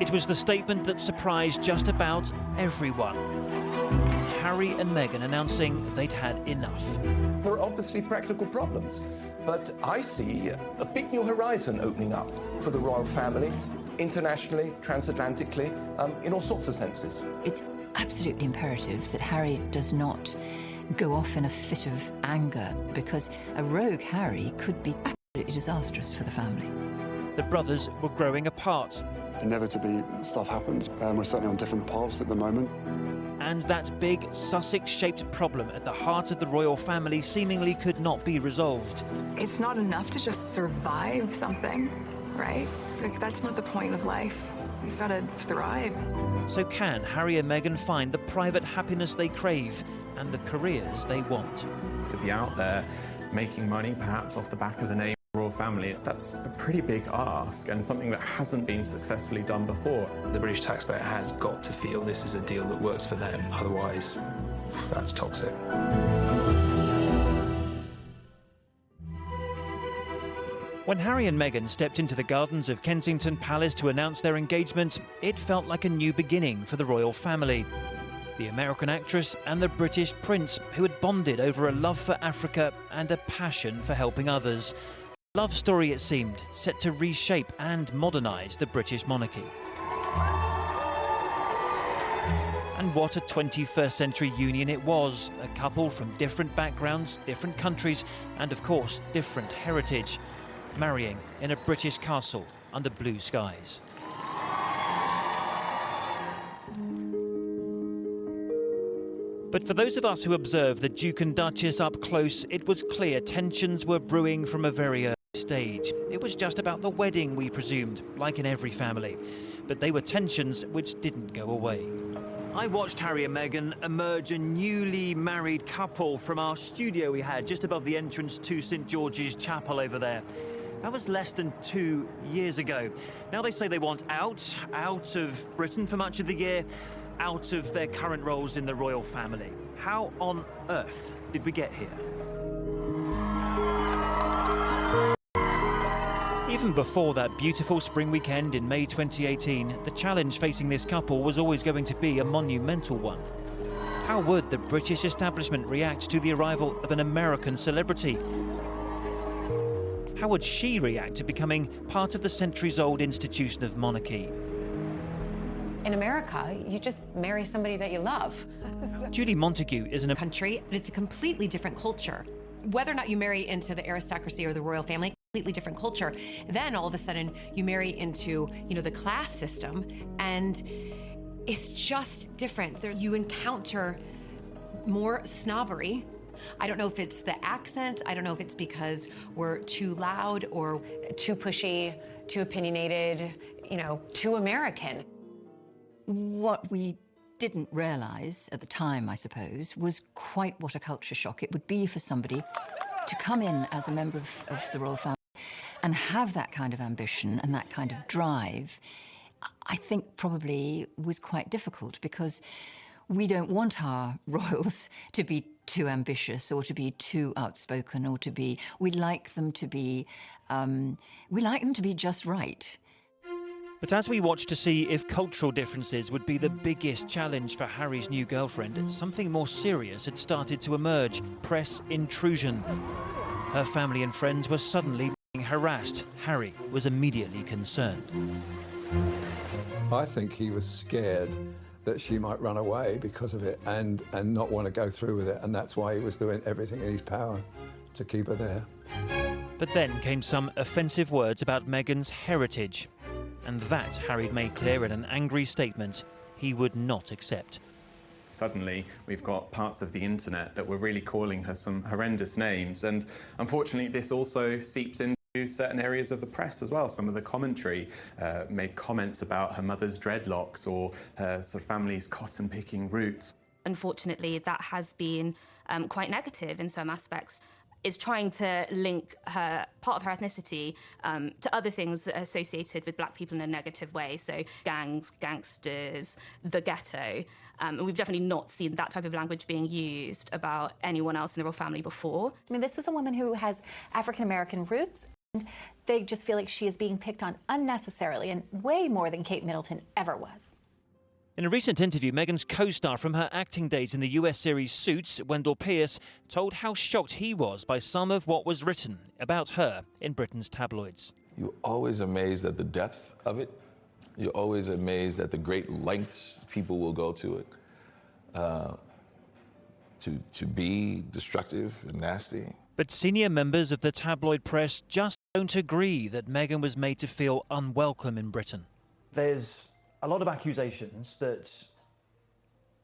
It was the statement that surprised just about everyone. Harry and Meghan announcing they'd had enough. There are obviously practical problems, but I see a big new horizon opening up for the royal family, internationally, transatlantically, in all sorts of senses. It's absolutely imperative that Harry does not go off in a fit of anger, because a rogue Harry could be absolutely disastrous for the family. The brothers were growing apart. Inevitably, stuff happens, and we're certainly on different paths at the moment. And that big Sussex-shaped problem at the heart of the royal family seemingly could not be resolved. It's not enough to just survive something, right? Like, that's not the point of life. You've got to thrive. So can Harry and Meghan find the private happiness they crave and the careers they want? To be out there making money, perhaps off the back of the name royal family, that's a pretty big ask and something that hasn't been successfully done before. The British taxpayer has got to feel this is a deal that works for them, otherwise that's toxic. When Harry and Meghan stepped into the gardens of Kensington Palace to announce their engagement, it felt like a new beginning for the royal family. The American actress and the British prince, who had bonded over a love for Africa and a passion for helping others. A love story, it seemed, set to reshape and modernise the British monarchy. And what a 21st century union it was. A couple from different backgrounds, different countries, and of course, different heritage. Marrying in a British castle under blue skies. But for those of us who observed the Duke and Duchess up close, it was clear tensions were brewing from a very early stage. It was just about the wedding, we presumed, like in every family. But they were tensions which didn't go away. I watched Harry and Meghan emerge a newly married couple from our studio we had just above the entrance to St George's Chapel over there. That was less than 2 years ago. Now they say they want out of Britain for much of the year, out of their current roles in the royal family. How on earth did we get here? Even before that beautiful spring weekend in May 2018, the challenge facing this couple was always going to be a monumental one. How would the British establishment react to the arrival of an American celebrity? How would she react to becoming part of the centuries-old institution of monarchy? In America, you just marry somebody that you love. Julie Montague is in a country. It's a completely different culture. Whether or not you marry into the aristocracy or the royal family, completely different culture. Then all of a sudden you marry into, the class system, and it's just different. There you encounter more snobbery. I don't know if it's the accent. I don't know if it's because we're too loud or too pushy, too opinionated, too American. What we didn't realise at the time, I suppose, was quite what a culture shock it would be for somebody to come in as a member of the royal family and have that kind of ambition and that kind of drive. I think probably was quite difficult, because we don't want our royals to be too ambitious or to be too outspoken or to be... We like them to be just right. But as we watched to see if cultural differences would be the biggest challenge for Harry's new girlfriend, something more serious had started to emerge: press intrusion. Her family and friends were suddenly being harassed. Harry was immediately concerned. I think he was scared that she might run away because of it and not want to go through with it, and that's why he was doing everything in his power to keep her there. But then came some offensive words about Meghan's heritage. And that Harry made clear in an angry statement he would not accept. Suddenly, we've got parts of the internet that were really calling her some horrendous names, and unfortunately this also seeps into certain areas of the press as well. Some of the commentary made comments about her mother's dreadlocks or her sort of family's cotton-picking roots. Unfortunately, that has been quite negative in some aspects. Is trying to link part of her ethnicity to other things that are associated with black people in a negative way. So gangs, gangsters, the ghetto. And we've definitely not seen that type of language being used about anyone else in the royal family before. I mean, this is a woman who has African-American roots. They just feel like she is being picked on unnecessarily and way more than Kate Middleton ever was. In a recent interview, Meghan's co-star from her acting days in the US series Suits, Wendell Pierce, told how shocked he was by some of what was written about her in Britain's tabloids. You're always amazed at the depth of it. You're always amazed at the great lengths people will go to it, to be destructive and nasty. But senior members of the tabloid press just don't agree that Meghan was made to feel unwelcome in Britain. There's a lot of accusations that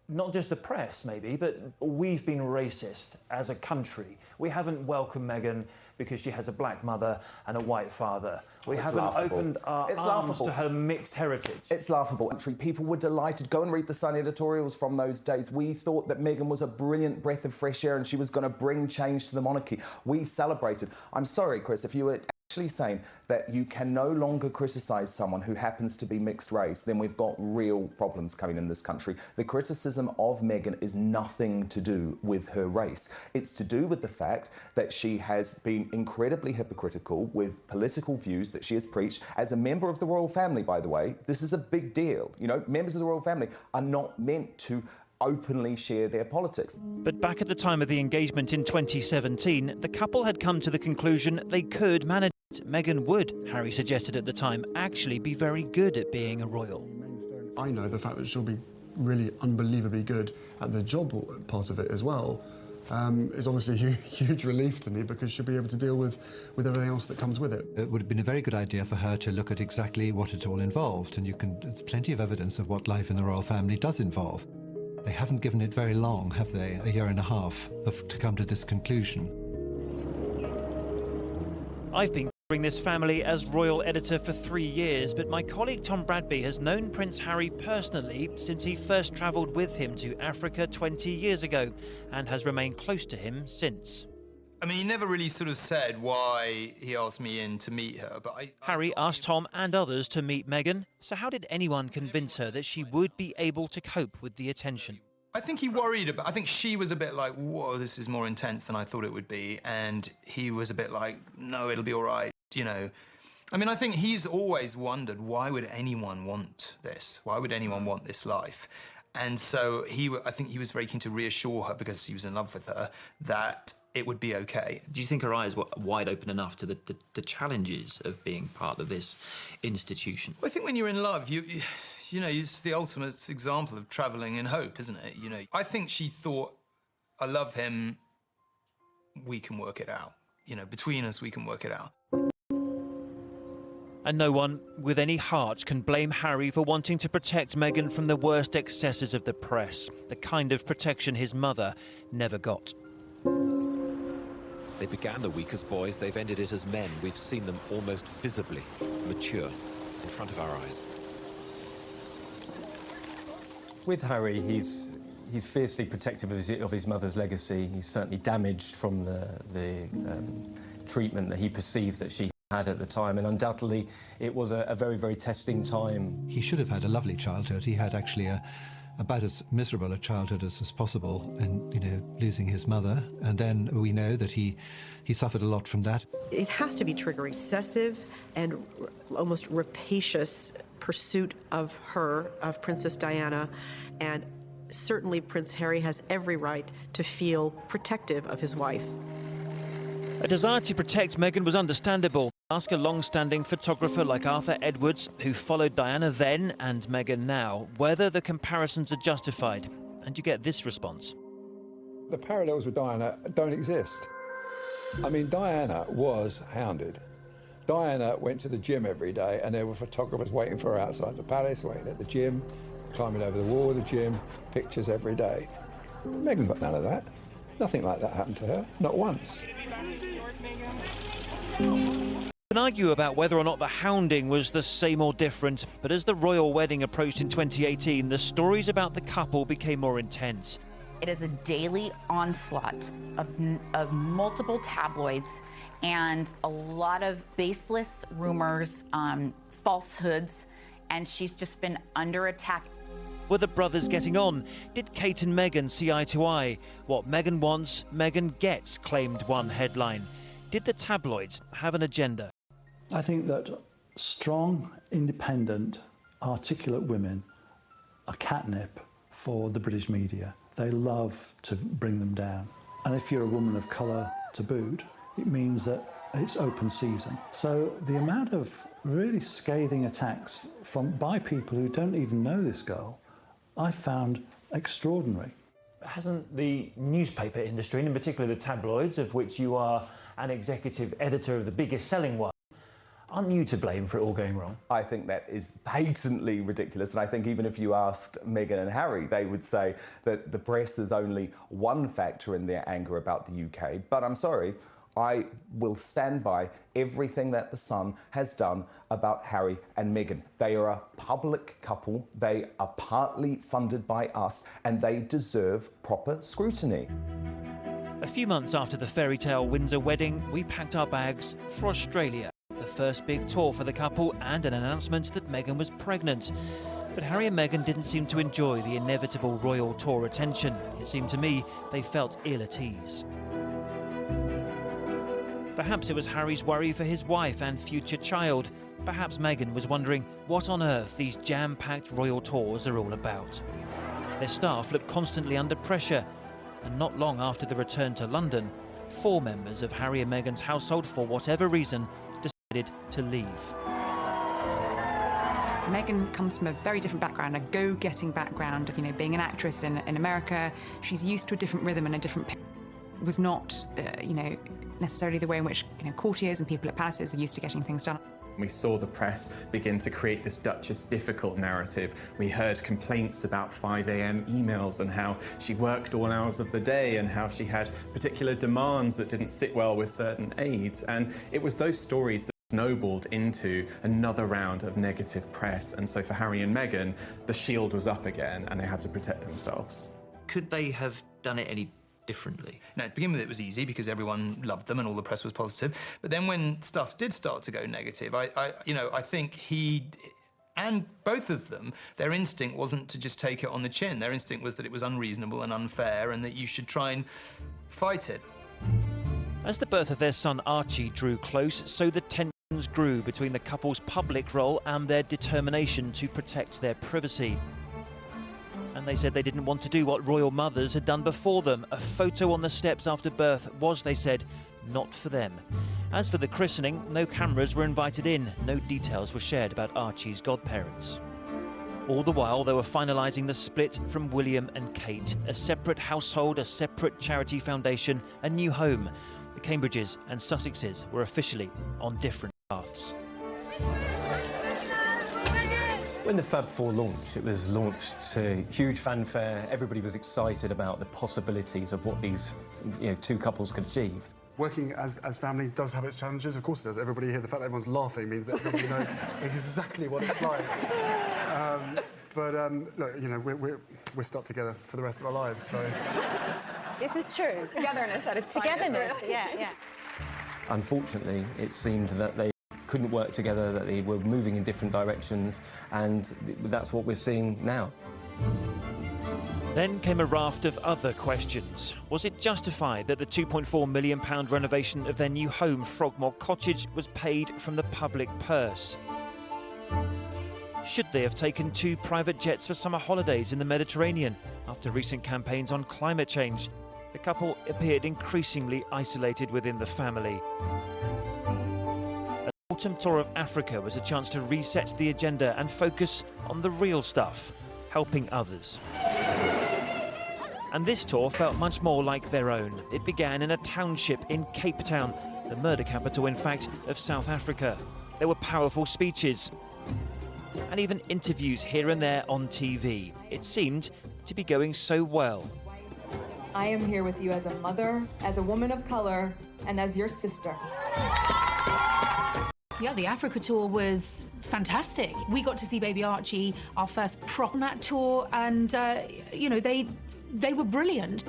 not just the press, maybe, but we've been racist as a country. We haven't welcomed Meghan because she has a black mother and a white father. We haven't opened our arms to her mixed heritage. It's laughable. People were delighted. Go and read the Sun editorials from those days. We thought that Meghan was a brilliant breath of fresh air and she was going to bring change to the monarchy. We celebrated. I'm sorry, Chris, if you were actually saying that you can no longer criticise someone who happens to be mixed race, then we've got real problems coming in this country. The criticism of Meghan is nothing to do with her race. It's to do with the fact that she has been incredibly hypocritical with political views that she has preached. As a member of the royal family, by the way, this is a big deal. You know, members of the royal family are not meant to openly share their politics. But back at the time of the engagement in 2017, the couple had come to the conclusion they could manage it. Meghan would, Harry suggested at the time, actually be very good at being a royal. I know the fact that she'll be really unbelievably good at the job part of it as well is obviously a huge relief to me, because she'll be able to deal with everything else that comes with it. It would have been a very good idea for her to look at exactly what it all involved, and there's plenty of evidence of what life in the royal family does involve. They haven't given it very long, have they? A year and a half to come to this conclusion. I've been covering this family as royal editor for 3 years, but my colleague Tom Bradby has known Prince Harry personally since he first travelled with him to Africa 20 years ago and has remained close to him since. I mean, he never really sort of said why he asked me in to meet her, but Harry asked Tom and others to meet Meghan, so how did anyone convince her that she would be able to cope with the attention? I think he worried about, I think she was a bit like, whoa, this is more intense than I thought it would be, and he was a bit like, no, it'll be all right, you know. I mean, I think he's always wondered, why would anyone want this? Why would anyone want this life? And so I think he was very keen to reassure her, because he was in love with her, that it would be okay. Do you think her eyes were wide open enough to the challenges of being part of this institution? Well, I think when you're in love, you know, it's the ultimate example of travelling in hope, isn't it? You know, I think she thought, I love him, we can work it out. You know, between us, we can work it out. And no one with any heart can blame Harry for wanting to protect Meghan from the worst excesses of the press, the kind of protection his mother never got. They began the week as boys, they've ended it as men. We've seen them almost visibly mature in front of our eyes. With Harry, he's fiercely protective of his mother's legacy. He's certainly damaged from the treatment that he perceives that she had at the time, and undoubtedly it was a very, very testing time. He should have had a lovely childhood. He had actually about as miserable a childhood as possible, and, you know, losing his mother. And then we know that he suffered a lot from that. It has to be triggering. Excessive and almost rapacious pursuit of her, of Princess Diana, and certainly Prince Harry has every right to feel protective of his wife. A desire to protect Meghan was understandable. Ask a long-standing photographer like Arthur Edwards, who followed Diana then and Meghan now, whether the comparisons are justified. And you get this response. The parallels with Diana don't exist. I mean, Diana was hounded. Diana went to the gym every day, and there were photographers waiting for her outside the palace, waiting at the gym, climbing over the wall of the gym, pictures every day. Meghan got none of that. Nothing like that happened to her, not once. We can argue about whether or not the hounding was the same or different, but as the royal wedding approached in 2018, the stories about the couple became more intense. It is a daily onslaught of multiple tabloids and a lot of baseless rumors, falsehoods, and she's just been under attack. Were the brothers getting on? Did Kate and Meghan see eye to eye? What Meghan wants, Meghan gets, claimed one headline. Did the tabloids have an agenda? I think that strong, independent, articulate women are catnip for the British media. They love to bring them down. And if you're a woman of colour to boot, it means that it's open season. So the amount of really scathing attacks by people who don't even know this girl, I found extraordinary. Hasn't the newspaper industry, and in particular the tabloids, of which you are an executive editor of the biggest selling one, aren't you to blame for it all going wrong? I think that is patently ridiculous, and I think even if you asked Meghan and Harry, they would say that the press is only one factor in their anger about the UK. But I'm sorry, I will stand by everything that The Sun has done about Harry and Meghan. They are a public couple, they are partly funded by us, and they deserve proper scrutiny. A few months after the fairy tale Windsor wedding, we packed our bags for Australia. The first big tour for the couple and an announcement that Meghan was pregnant. But Harry and Meghan didn't seem to enjoy the inevitable royal tour attention. It seemed to me they felt ill at ease. Perhaps it was Harry's worry for his wife and future child. Perhaps Meghan was wondering what on earth these jam-packed royal tours are all about. Their staff looked constantly under pressure, and not long after the return to London, 4 members of Harry and Meghan's household, for whatever reason, decided to leave. Meghan comes from a very different background, a go-getting background of, being an actress in America. She's used to a different rhythm and a different was not, necessarily the way in which, courtiers and people at palaces are used to getting things done. We saw the press begin to create this Duchess difficult narrative. We heard complaints about 5 a.m. emails and how she worked all hours of the day and how she had particular demands that didn't sit well with certain aides. And it was those stories that snowballed into another round of negative press. And so for Harry and Meghan, the shield was up again and they had to protect themselves. Could they have done it any differently? Now, to begin with, it was easy because everyone loved them and all the press was positive. But then when stuff did start to go negative, I think he and both of them, their instinct wasn't to just take it on the chin. Their instinct was that it was unreasonable and unfair and that you should try and fight it. As the birth of their son Archie drew close, so the tensions grew between the couple's public role and their determination to protect their privacy. And they said they didn't want to do what royal mothers had done before them. A photo on the steps after birth was, they said, not for them. As for the christening, no cameras were invited in. No details were shared about Archie's godparents. All the while, they were finalising the split from William and Kate. A separate household, a separate charity foundation, a new home. The Cambridges and Sussexes were officially on different paths. When the Fab Four launched, it was launched to huge fanfare. Everybody was excited about the possibilities of what these two couples could achieve. Working as family does have its challenges, of course it does. Everybody here, the fact that everyone's laughing means that everybody knows exactly what it's like. Look, we're stuck together for the rest of our lives, so... This is true. Togetherness at its Togetherness, finest. yeah. Unfortunately, it seemed that they couldn't work together, that they were moving in different directions, and that's what we're seeing now. Then came a raft of other questions. Was it justified that the £2.4 million renovation of their new home, Frogmore Cottage, was paid from the public purse? Should they have taken 2 private jets for summer holidays in the Mediterranean after recent campaigns on climate change? The couple appeared increasingly isolated within the family. An autumn tour of Africa was a chance to reset the agenda and focus on the real stuff, helping others. And this tour felt much more like their own. It began in a township in Cape Town, the murder capital, in fact, of South Africa. There were powerful speeches and even interviews here and there on TV. It seemed to be going so well. I am here with you as a mother, as a woman of color, and as your sister. Yeah, the Africa tour was fantastic. We got to see baby Archie, our first prop on that tour, and, they were brilliant.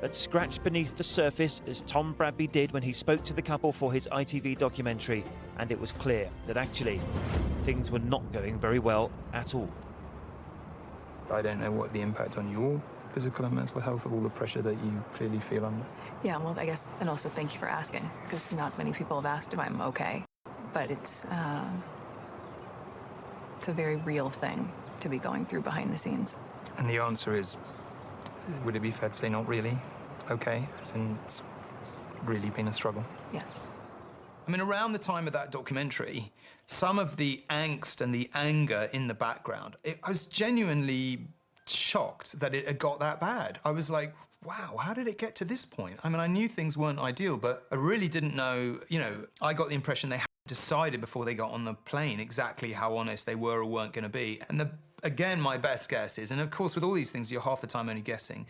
But scratched beneath the surface, as Tom Bradby did when he spoke to the couple for his ITV documentary, and it was clear that actually things were not going very well at all. I don't know what the impact on your physical and mental health of all the pressure that you clearly feel under. Yeah, well, I guess, and also thank you for asking, because not many people have asked if I'm okay. but it's a very real thing to be going through behind the scenes. And the answer is, would it be fair to say not really? Okay, as in it's really been a struggle. Yes. I mean, around the time of that documentary, some of the angst and the anger in the background, I was genuinely shocked that it had got that bad. I was like, wow, how did it get to this point? I mean, I knew things weren't ideal, but I really didn't know, you know, I got the impression they had decided before they got on the plane exactly how honest they were or weren't going to be. And again, my best guess is, and of course with all these things, you're half the time only guessing,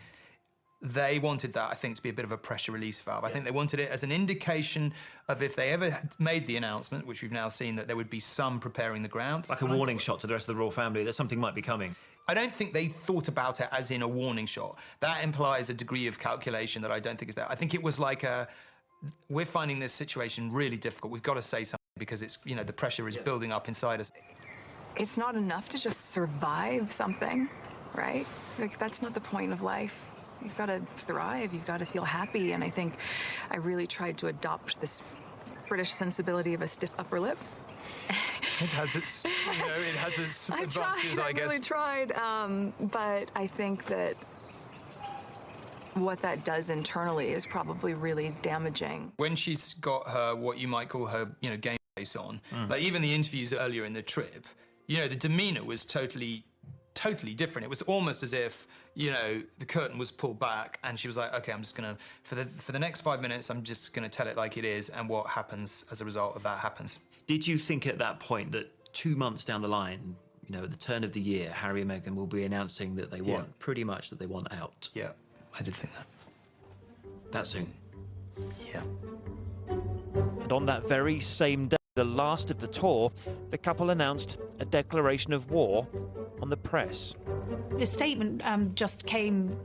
they wanted that, I think, to be a bit of a pressure release valve. I think they wanted it as an indication of if they ever made the announcement, which we've now seen, that there would be some preparing the ground. Like a warning shot to the rest of the royal family that something might be coming. I don't think they thought about it as in a warning shot. That implies a degree of calculation that I don't think is there. I think it was like we're finding this situation really difficult. We've got to say something because it's, you know, the pressure is building up inside us. It's not enough to just survive something, right? Like, that's not the point of life. You've got to thrive, you've got to feel happy, and I think I really tried to adopt this British sensibility of a stiff upper lip. It has its, you know, it has its advantages, I guess. I really tried, but I think that what that does internally is probably really damaging. When she's got her, what you might call her, you know, game face on, like even the interviews earlier in the trip, you know, the demeanor was totally different. It was almost as if, you know, the curtain was pulled back and she was like, okay, I'm just gonna, for the next 5 minutes, I'm just gonna tell it like it is, and what happens as a result of that happens. Did you think at that point that 2 months down the line, you know, at the turn of the year, Harry and Meghan will be announcing that they want, pretty much that they want out? Yeah, I did think that. That soon? Yeah. And on that very same day, the last of the tour, the couple announced a declaration of war on the press. The statement just came,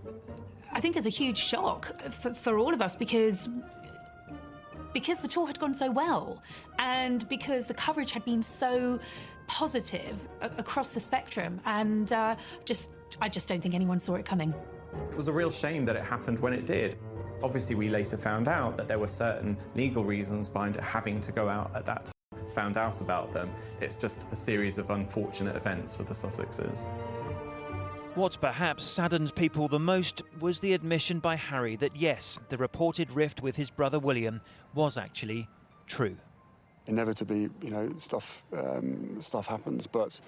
I think, as a huge shock for all of us because the tour had gone so well and because the coverage had been so positive across the spectrum, and I just don't think anyone saw it coming. It was a real shame that it happened when it did. Obviously, we later found out that there were certain legal reasons behind it having to go out at that time. Found out about them. It's just a series of unfortunate events for the Sussexes. What perhaps saddened people the most was the admission by Harry that yes, the reported rift with his brother William was actually true. Inevitably, you know, stuff happens, but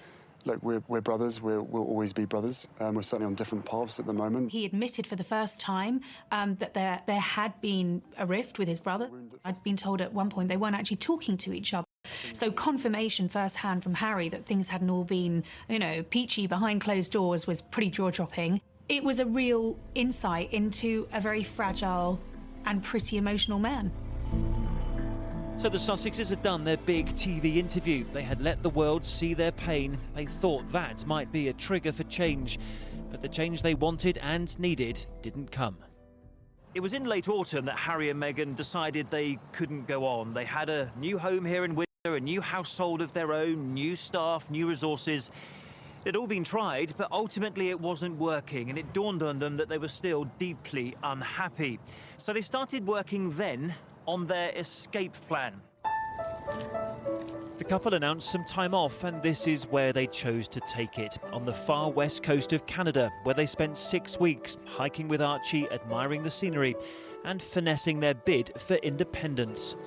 look, we're brothers. We'll always be brothers. We're certainly on different paths at the moment. He admitted for the first time that there had been a rift with his brother. I'd been told at one point they weren't actually talking to each other. So confirmation firsthand from Harry that things hadn't all been, you know, peachy behind closed doors was pretty jaw-dropping. It was a real insight into a very fragile and pretty emotional man. So the Sussexes had done their big TV interview. They had let the world see their pain. They thought that might be a trigger for change. But the change they wanted and needed didn't come. It was in late autumn that Harry and Meghan decided they couldn't go on. They had a new home here in Windsor, a new household of their own, new staff, new resources. It had all been tried, but ultimately it wasn't working, and it dawned on them that they were still deeply unhappy. So they started working then on their escape plan. The couple announced some time off, and this is where they chose to take it, on the far west coast of Canada, where they spent 6 weeks hiking with Archie, admiring the scenery and finessing their bid for independence.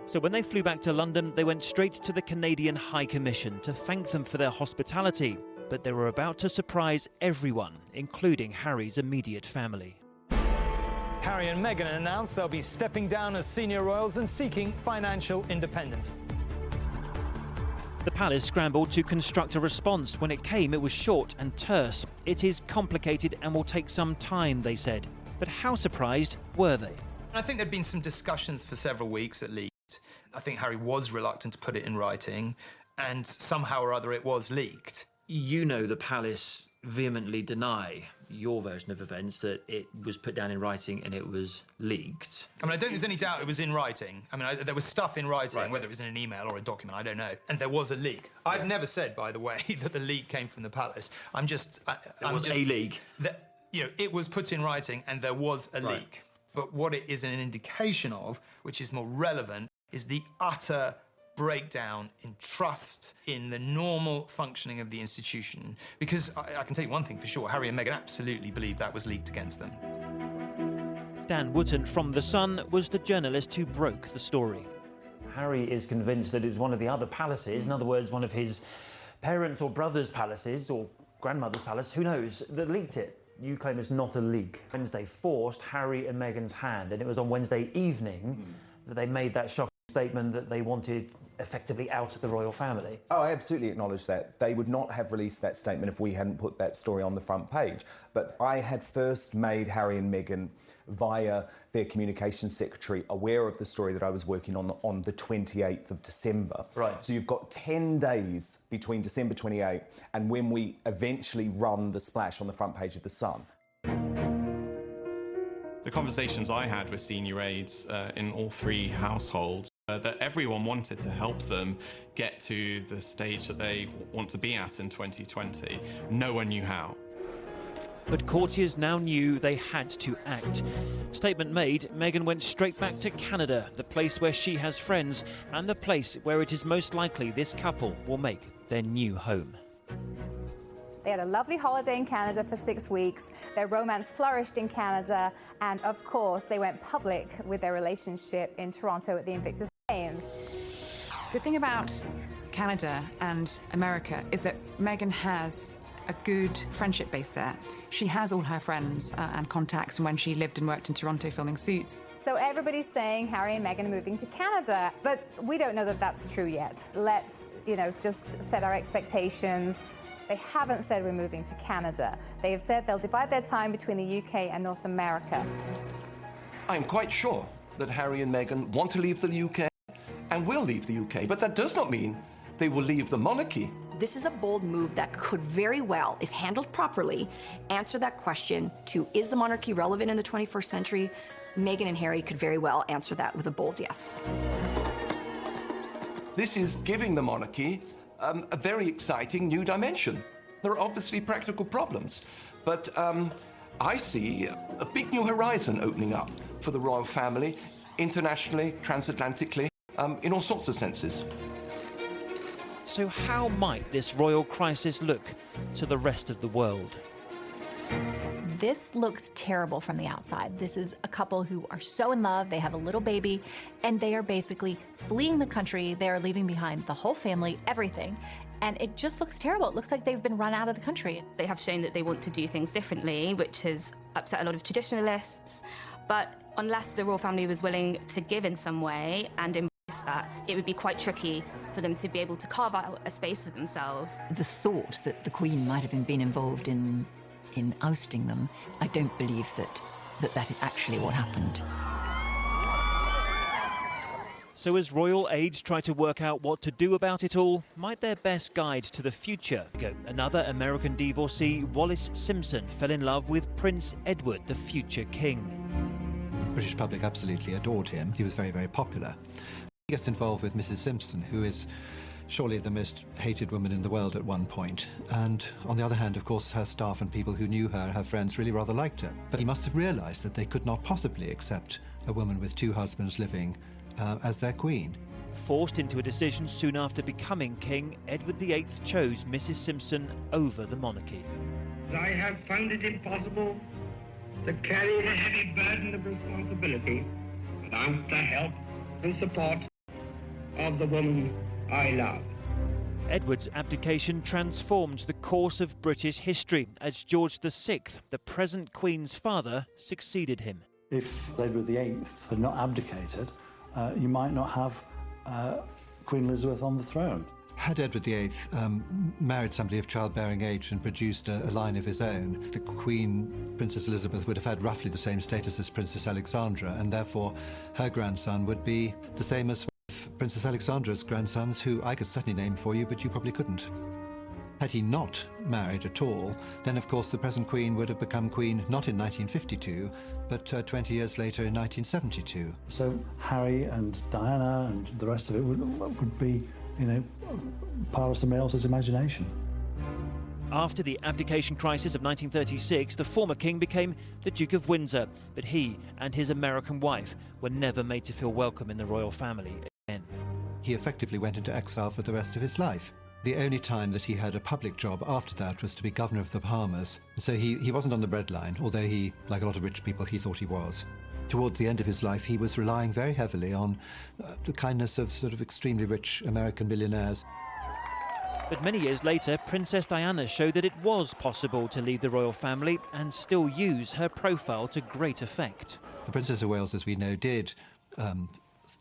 So when they flew back to London, they went straight to the Canadian High Commission to thank them for their hospitality, but they were about to surprise everyone, including Harry's immediate family. Harry and Meghan announced they'll be stepping down as senior royals and seeking financial independence. The palace scrambled to construct a response. When it came, it was short and terse. It is complicated and will take some time, they said. But how surprised were they? I think there'd been some discussions for several weeks at least. I think Harry was reluctant to put it in writing, and somehow or other it was leaked. You know the palace vehemently deny your version of events, that it was put down in writing and it was leaked. I mean, I don't think there's any doubt it was in writing. I mean, there was stuff in writing, whether it was in an email or a document, I don't know. And there was a leak. I've never said, by the way, that the leak came from the palace. It was a leak. You know, it was put in writing and there was a leak. But what it is an indication of, which is more relevant, is the utter breakdown in trust in the normal functioning of the institution. Because I can tell you one thing for sure, Harry and Meghan absolutely believe that was leaked against them. Dan Wootton from The Sun was the journalist who broke the story. Harry is convinced that it was one of the other palaces, in other words, one of his parents' or brother's palaces, or grandmother's palace, who knows, that leaked it. You claim it's not a leak. Wednesday forced Harry and Meghan's hand, and it was on Wednesday evening that they made that shocking statement that they wanted effectively out of the royal family. Oh, I absolutely acknowledge that. They would not have released that statement if we hadn't put that story on the front page. But I had first made Harry and Meghan, via their communications secretary, aware of the story that I was working on the 28th of December. Right. So you've got 10 days between December 28 and when we eventually run the splash on the front page of The Sun. The conversations I had with senior aides in all three households, that everyone wanted to help them get to the stage that they want to be at in 2020. No one knew how. But courtiers now knew they had to act. Statement made, Meghan went straight back to Canada, the place where she has friends, and the place where it is most likely this couple will make their new home. They had a lovely holiday in Canada for 6 weeks. Their romance flourished in Canada, and of course, they went public with their relationship in Toronto at the Invictus Games. The thing about Canada and America is that Meghan has a good friendship base there. She has all her friends and contacts from when she lived and worked in Toronto filming Suits. So everybody's saying Harry and Meghan are moving to Canada, but we don't know that that's true yet. Let's, just set our expectations. They haven't said we're moving to Canada. They have said they'll divide their time between the UK and North America. I'm quite sure that Harry and Meghan want to leave the UK and will leave the UK, but that does not mean they will leave the monarchy. This is a bold move that could very well, if handled properly, answer that question to, is the monarchy relevant in the 21st century? Meghan and Harry could very well answer that with a bold yes. This is giving the monarchy a very exciting new dimension. There are obviously practical problems, but I see a big new horizon opening up for the royal family, internationally, transatlantically, in all sorts of senses. So how might this royal crisis look to the rest of the world? This looks terrible from the outside. This is a couple who are so in love, they have a little baby, and they are basically fleeing the country. They are leaving behind the whole family, everything. And it just looks terrible. It looks like they've been run out of the country. They have shown that they want to do things differently, which has upset a lot of traditionalists. But unless the royal family was willing to give in some way and embrace that, it would be quite tricky for them to be able to carve out a space for themselves. The thought that the Queen might have been involved in ousting them, I don't believe that is actually what happened. So as royal aides try to work out what to do about it all, might their best guide to the future go? Another American divorcee, Wallis Simpson, fell in love with Prince Edward, the future king. The British public absolutely adored him. He was very, very popular. He gets involved with Mrs. Simpson, who is surely the most hated woman in the world at one point. And on the other hand, of course, her staff and people who knew her friends, really rather liked her. But he must have realised that they could not possibly accept a woman with two husbands living as their queen. Forced into a decision soon after becoming king, Edward VIII chose Mrs. Simpson over the monarchy. I have found it impossible to carry the heavy burden of responsibility without the help and support of the woman I love. Edward's abdication transformed the course of British history as George VI, the present Queen's father, succeeded him. If Edward VIII had not abdicated, you might not have Queen Elizabeth on the throne. Had Edward VIII married somebody of childbearing age and produced a line of his own, the Queen, Princess Elizabeth, would have had roughly the same status as Princess Alexandra, and therefore her grandson would be the same as Princess Alexandra's grandsons, who I could certainly name for you, but you probably couldn't. Had he not married at all, then of course the present Queen would have become Queen not in 1952, but 20 years later in 1972. So Harry and Diana and the rest of it would be, part of somebody else's imagination. After the abdication crisis of 1936, the former king became the Duke of Windsor, but he and his American wife were never made to feel welcome in the royal family again. He effectively went into exile for the rest of his life. The only time that he had a public job after that was to be governor of the Bahamas. So he wasn't on the breadline, although he, like a lot of rich people, he thought he was. Towards the end of his life, he was relying very heavily on the kindness of sort of extremely rich American millionaires. But many years later, Princess Diana showed that it was possible to leave the royal family and still use her profile to great effect. The Princess of Wales, as we know, did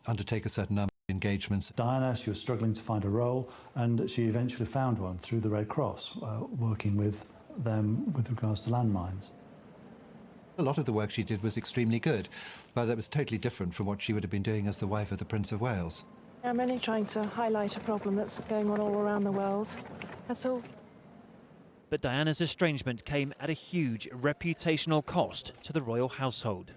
undertake a certain number of engagements. Diana, she was struggling to find a role, and she eventually found one through the Red Cross, working with them with regards to landmines. A lot of the work she did was extremely good, but that was totally different from what she would have been doing as the wife of the Prince of Wales. I'm only trying to highlight a problem that's going on all around the world. That's all. But Diana's estrangement came at a huge reputational cost to the royal household.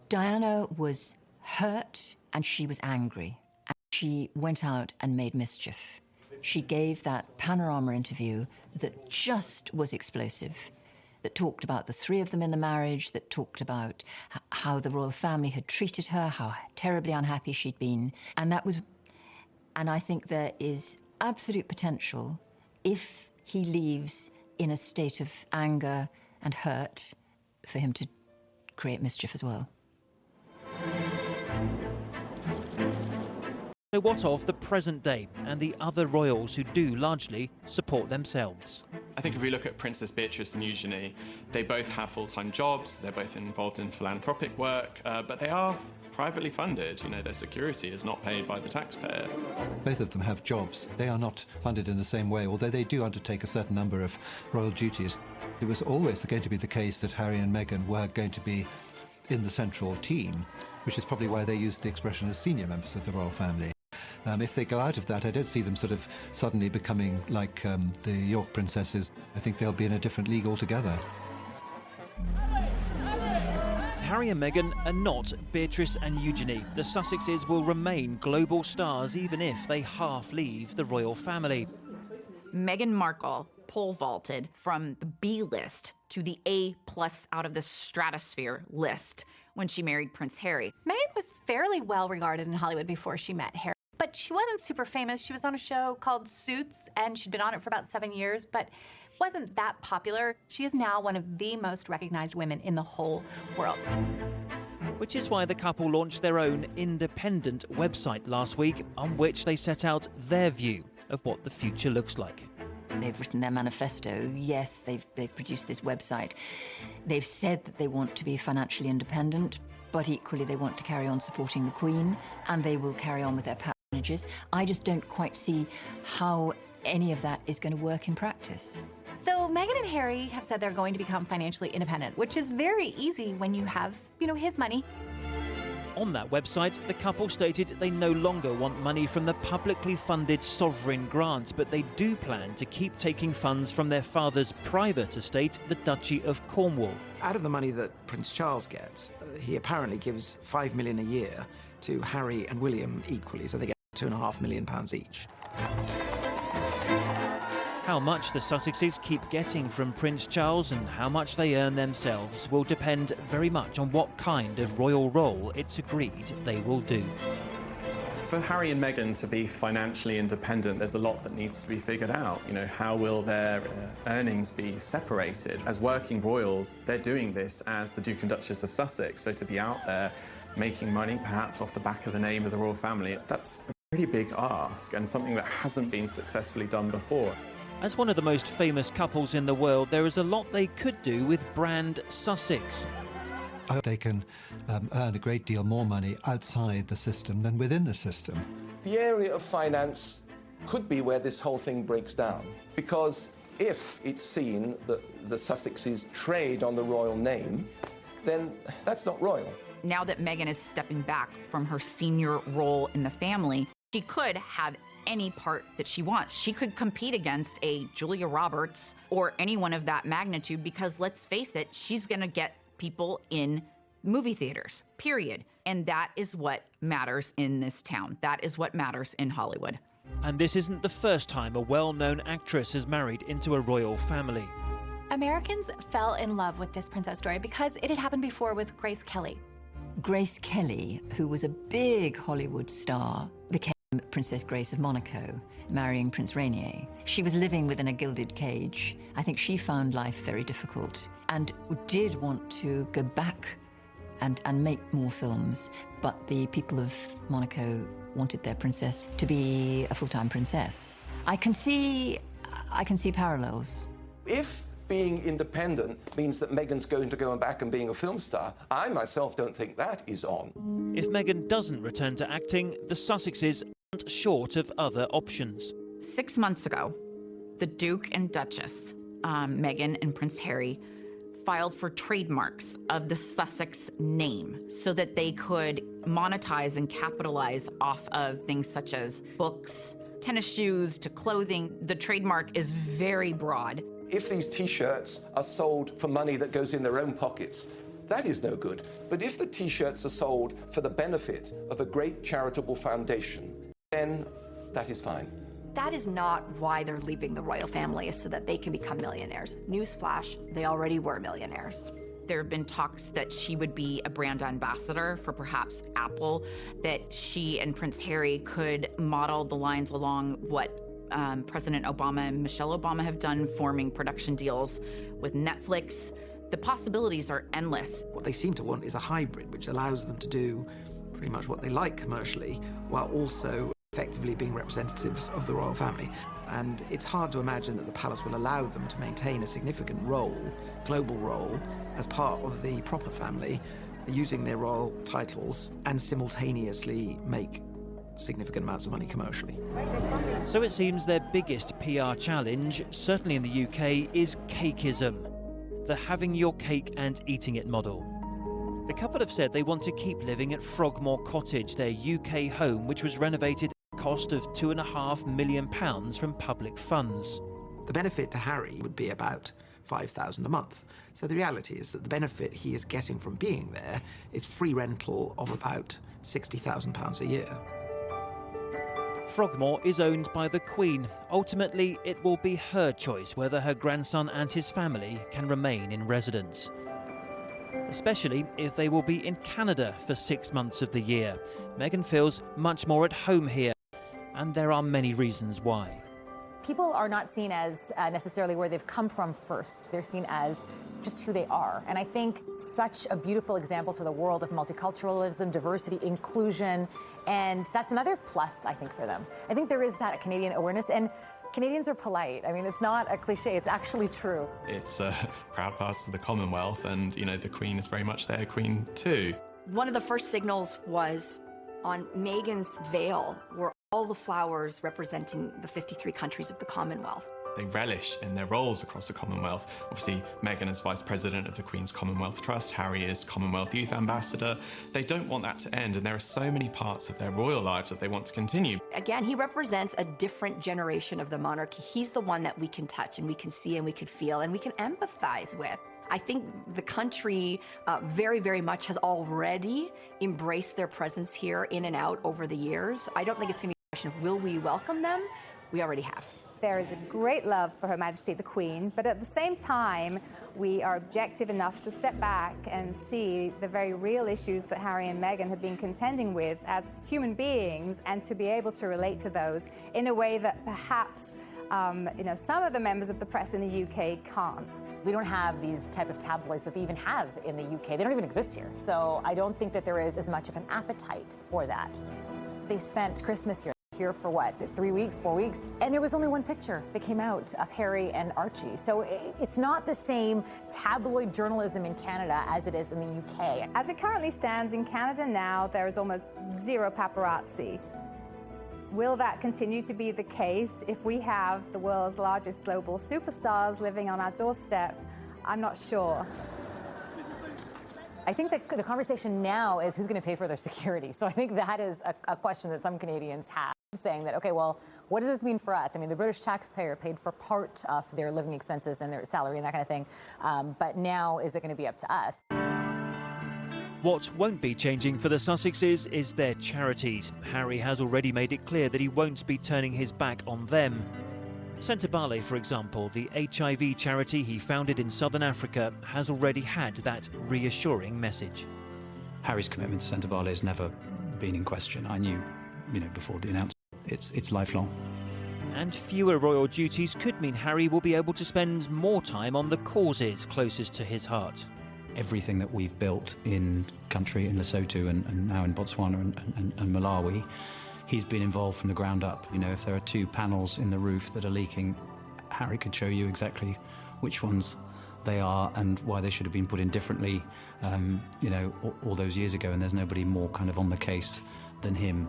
Diana was hurt and she was angry. And she went out and made mischief. She gave that panorama interview that just was explosive, that talked about the three of them in the marriage, that talked about how the royal family had treated her, how terribly unhappy she'd been. And I think there is absolute potential, if he leaves in a state of anger and hurt, for him to create mischief as well. So what of the present day and the other royals who do largely support themselves? I think if we look at Princess Beatrice and Eugenie, they both have full-time jobs, they're both involved in philanthropic work, but they are privately funded. You know, their security is not paid by the taxpayer. Both of them have jobs. They are not funded in the same way, although they do undertake a certain number of royal duties. It was always going to be the case that Harry and Meghan were going to be in the central team, which is probably why they used the expression as senior members of the royal family. If they go out of that, I don't see them sort of suddenly becoming like the York princesses. I think they'll be in a different league altogether. Harry and Meghan are not Beatrice and Eugenie. The Sussexes will remain global stars even if they half leave the royal family. Meghan Markle pole vaulted from the B list to the A+ out of the stratosphere list when she married Prince Harry. Meghan was fairly well regarded in Hollywood before she met Harry, but she wasn't super famous. She was on a show called Suits, and she'd been on it for about 7 years, but wasn't that popular. She is now one of the most recognized women in the whole world. Which is why the couple launched their own independent website last week, on which they set out their view of what the future looks like. They've written their manifesto. Yes, they've produced this website. They've said that they want to be financially independent, but equally they want to carry on supporting the Queen, and they will carry on with their patronages. I just don't quite see how any of that is going to work in practice. So Meghan and Harry have said they're going to become financially independent, which is very easy when you have, his money. On that website, the couple stated they no longer want money from the publicly funded sovereign grant, but they do plan to keep taking funds from their father's private estate, the Duchy of Cornwall. Out of the money that Prince Charles gets, he apparently gives £5 million a year to Harry and William equally, so they get £2.5 million each. How much the Sussexes keep getting from Prince Charles and how much they earn themselves will depend very much on what kind of royal role it's agreed they will do. For Harry and Meghan to be financially independent, there's a lot that needs to be figured out. How will their earnings be separated? As working royals, they're doing this as the Duke and Duchess of Sussex, so to be out there making money, perhaps off the back of the name of the royal family, that's a pretty big ask and something that hasn't been successfully done before. As one of the most famous couples in the world, there is a lot they could do with brand Sussex. They can earn a great deal more money outside the system than within the system. The area of finance could be where this whole thing breaks down, because if it's seen that the Sussexes trade on the royal name, then that's not royal. Now that Meghan is stepping back from her senior role in the family, she could have any part that she wants. She could compete against a Julia Roberts or anyone of that magnitude, because let's face it, she's going to get people in movie theaters, period. And that is what matters in this town. That is what matters in Hollywood. And this isn't the first time a well-known actress has married into a royal family. Americans fell in love with this princess story because it had happened before with Grace Kelly. Grace Kelly, who was a big Hollywood star, became Princess Grace of Monaco, marrying Prince Rainier. She was living within a gilded cage. I think she found life very difficult and did want to go back and make more films, but the people of Monaco wanted their princess to be a full-time princess. I can see parallels. If being independent means that Meghan's going to go back and being a film star, I myself don't think that is on. If Meghan doesn't return to acting, the Sussexes aren't short of other options. 6 months ago, the Duke and Duchess, Meghan and Prince Harry, filed for trademarks of the Sussex name so that they could monetize and capitalize off of things such as books, tennis shoes, to clothing. The trademark is very broad. If these T-shirts are sold for money that goes in their own pockets, that is no good. But if the T-shirts are sold for the benefit of a great charitable foundation, then that is fine. That is not why they're leaving the royal family, is so that they can become millionaires. Newsflash, they already were millionaires. There have been talks that she would be a brand ambassador for perhaps Apple, that she and Prince Harry could model the lines along what President Obama and Michelle Obama have done, forming production deals with Netflix. The possibilities are endless. What they seem to want is a hybrid, which allows them to do pretty much what they like commercially, while also effectively being representatives of the royal family. And it's hard to imagine that the palace will allow them to maintain a significant role, global role, as part of the proper family, using their royal titles and simultaneously make significant amounts of money commercially. So it seems their biggest PR challenge, certainly in the UK, is cakeism, the having your cake and eating it model. The couple have said they want to keep living at Frogmore Cottage, their UK home, which was renovated at a cost of £2.5 million from public funds. The benefit to Harry would be about £5,000 a month. So the reality is that the benefit he is getting from being there is free rental of about £60,000 a year. Frogmore is owned by the Queen. Ultimately, it will be her choice whether her grandson and his family can remain in residence. Especially if they will be in Canada for 6 months of the year. Meghan feels much more at home here, and there are many reasons why. People are not seen as necessarily where they've come from first. They're seen as just who they are. And I think such a beautiful example to the world of multiculturalism, diversity, inclusion, and that's another plus, I think, for them. I think there is that Canadian awareness, and Canadians are polite. I mean, it's not a cliche, it's actually true. It's proud parts of the Commonwealth, and, you know, the Queen is very much their Queen too. One of the first signals was on Meghan's veil were all the flowers representing the 53 countries of the Commonwealth. They relish in their roles across the Commonwealth. Obviously, Meghan is Vice President of the Queen's Commonwealth Trust, Harry is Commonwealth Youth Ambassador. They don't want that to end, and there are so many parts of their royal lives that they want to continue. Again, he represents a different generation of the monarchy. He's the one that we can touch and we can see and we can feel and we can empathize with. I think the country very, very much has already embraced their presence here in and out over the years. I don't think it's going to be a question of will we welcome them? We already have. There is a great love for Her Majesty the Queen, but at the same time, we are objective enough to step back and see the very real issues that Harry and Meghan have been contending with as human beings, and to be able to relate to those in a way that perhaps some of the members of the press in the UK can't. We don't have these type of tabloids that they even have in the UK. They don't even exist here. So I don't think that there is as much of an appetite for that. They spent Christmas here for what, 3 weeks, 4 weeks? And there was only one picture that came out of Harry and Archie. So it's not the same tabloid journalism in Canada as it is in the UK. As it currently stands in Canada now, there is almost zero paparazzi. Will that continue to be the case if we have the world's largest global superstars living on our doorstep? I'm not sure. I think that the conversation now is who's going to pay for their security. So I think that is a question that some Canadians have, saying that, okay, well, what does this mean for us? I mean, the British taxpayer paid for part of their living expenses and their salary and that kind of thing. But now, is it going to be up to us? What won't be changing for the Sussexes is their charities. Harry has already made it clear that he won't be turning his back on them. Sentebale, for example, the HIV charity he founded in southern Africa, has already had that reassuring message. Harry's commitment to Sentebale has never been in question. I knew, before the announcement, it's lifelong. And fewer royal duties could mean Harry will be able to spend more time on the causes closest to his heart. Everything that we've built in country, in Lesotho and now in Botswana and Malawi, he's been involved from the ground up. If there are 2 panels in the roof that are leaking, Harry could show you exactly which ones they are and why they should have been put in differently, all those years ago, and there's nobody more kind of on the case than him.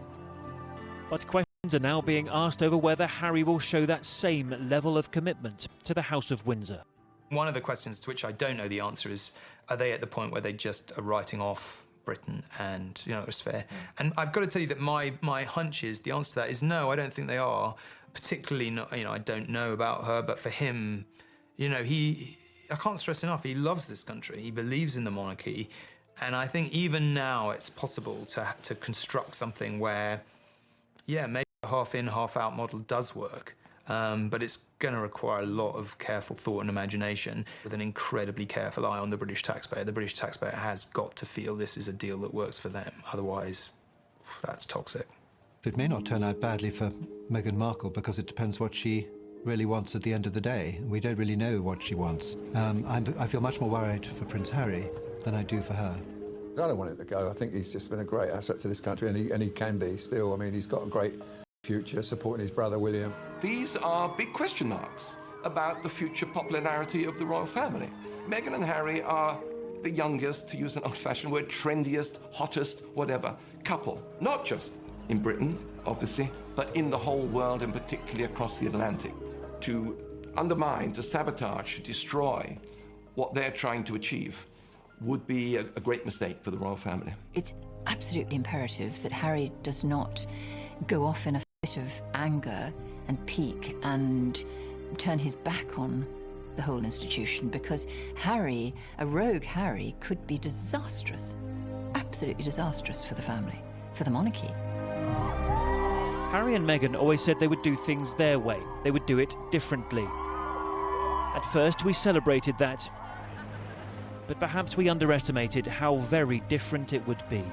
But questions are now being asked over whether Harry will show that same level of commitment to the House of Windsor. One of the questions to which I don't know the answer is, are they at the point where they just are writing off Britain and, it's fair? And I've got to tell you that my hunch is, the answer to that is no, I don't think they are. Particularly, not, I don't know about her, but for him, I can't stress enough, he loves this country, he believes in the monarchy, and I think even now it's possible to construct something where, maybe a half-in, half-out model does work. But it's going to require a lot of careful thought and imagination with an incredibly careful eye on the British taxpayer. The British taxpayer has got to feel this is a deal that works for them. Otherwise, that's toxic. It may not turn out badly for Meghan Markle because it depends what she really wants at the end of the day. We don't really know what she wants. I feel much more worried for Prince Harry than I do for her. I don't want him to go. I think he's just been a great asset to this country, and he can be still. I mean, he's got a great future supporting his brother William. These are big question marks about the future popularity of the royal family. Meghan and Harry are the youngest, to use an old-fashioned word, trendiest, hottest, whatever, couple. Not just in Britain, obviously, but in the whole world and particularly across the Atlantic. To undermine, to sabotage, to destroy what they're trying to achieve would be a great mistake for the royal family. It's absolutely imperative that Harry does not go off in a fit of anger and pique and turn his back on the whole institution, because Harry, a rogue Harry, could be disastrous, absolutely disastrous for the family, for the monarchy. Harry and Meghan always said they would do things their way. They would do it differently. At first, we celebrated that. But perhaps we underestimated how very different it would be.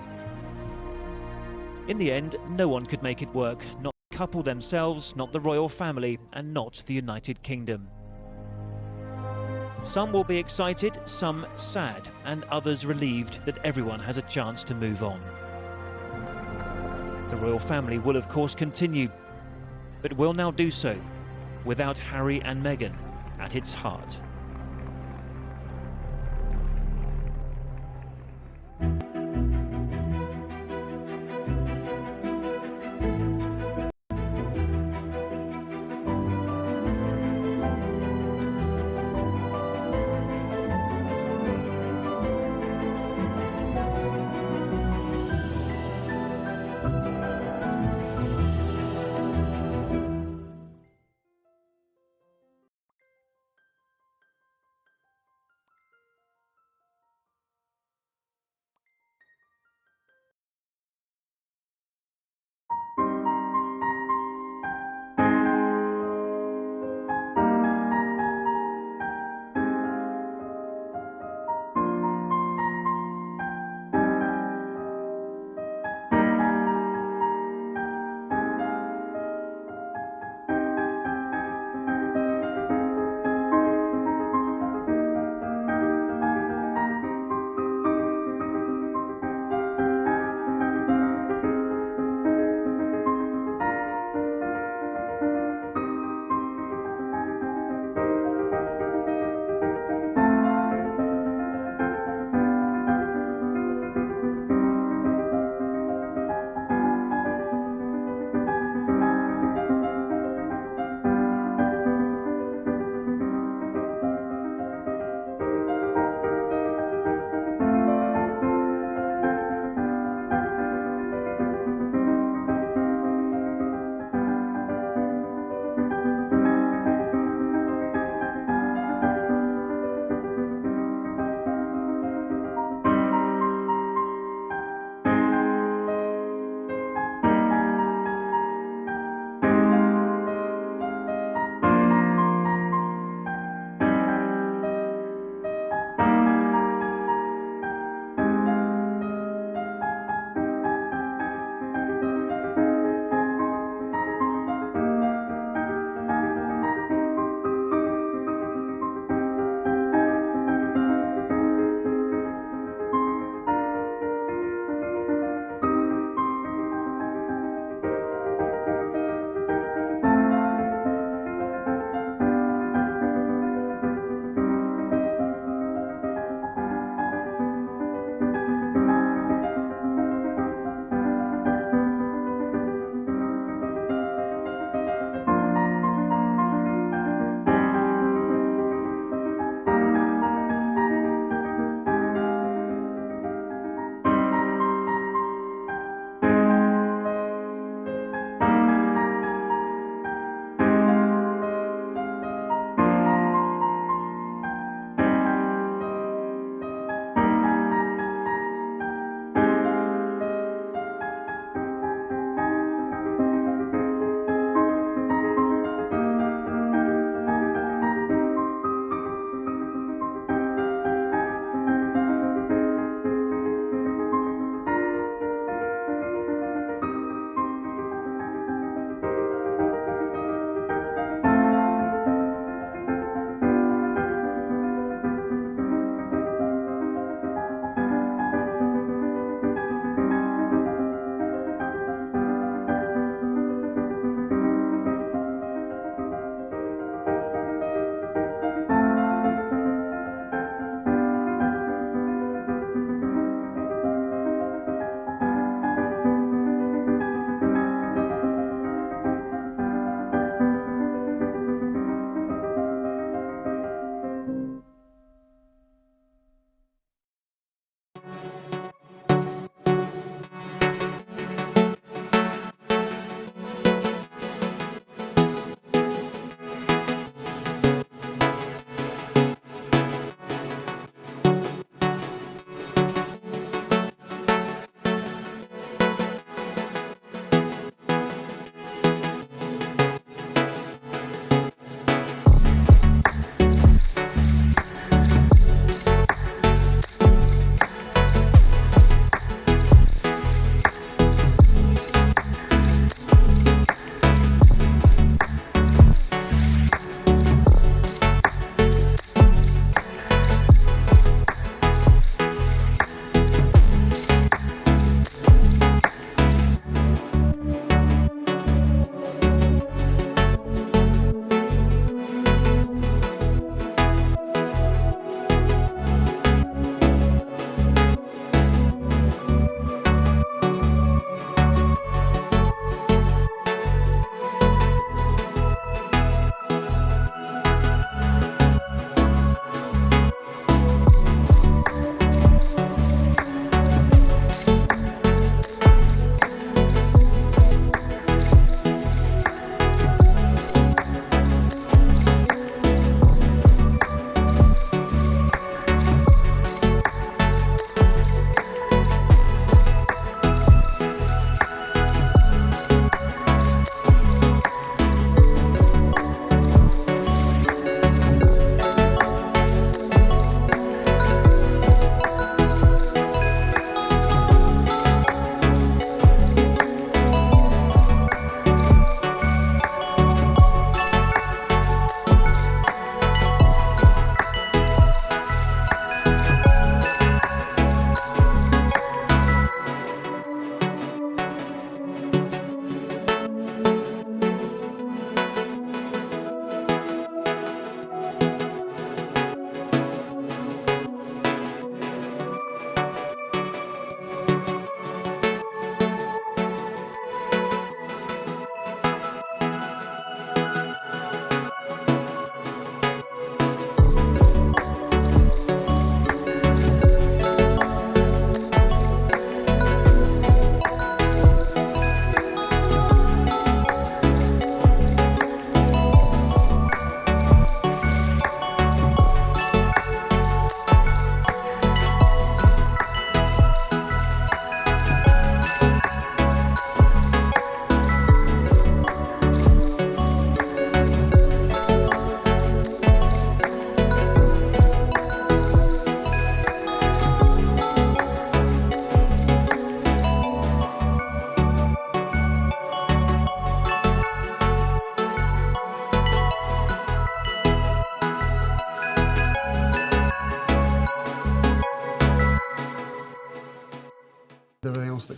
In the end, no one could make it work. Not the couple themselves, not the royal family, and not the United Kingdom. Some will be excited, some sad, and others relieved that everyone has a chance to move on. The royal family will of course continue, but will now do so without Harry and Meghan at its heart.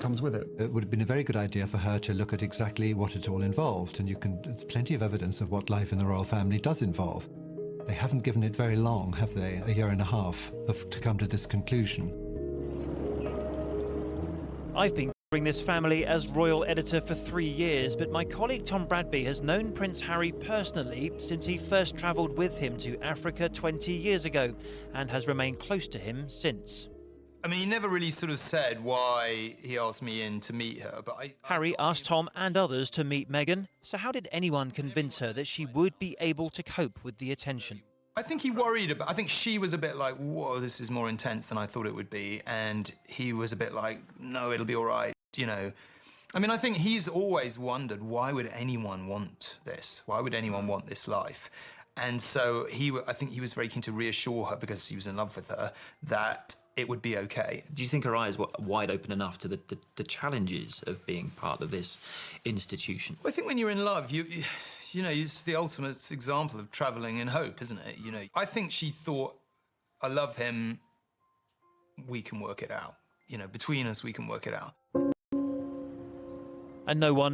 comes with it. It would have been a very good idea for her to look at exactly what it all involved, and there's plenty of evidence of what life in the royal family does involve. They haven't given it very long, have they? A year and a half to come to this conclusion. I've been covering this family as royal editor for 3 years, but my colleague Tom Bradby has known Prince Harry personally since he first travelled with him to Africa 20 years ago and has remained close to him since. I mean, he never really sort of said why he asked me in to meet her, but Harry asked Tom and others to meet Meghan, so how did anyone convince her that she would be able to cope with the attention? I think he worried about, I think she was a bit like, whoa, this is more intense than I thought it would be. And he was a bit like, no, it'll be all right, you know. I mean, I think he's always wondered, why would anyone want this? Why would anyone want this life? And so I think he was very keen to reassure her, because he was in love with her, that it would be okay. Do you think her eyes were wide open enough to the challenges of being part of this institution? Well, I think when you're in love, you know, it's the ultimate example of travelling in hope, isn't it? You know, I think she thought, I love him, we can work it out. You know, between us, we can work it out. And no one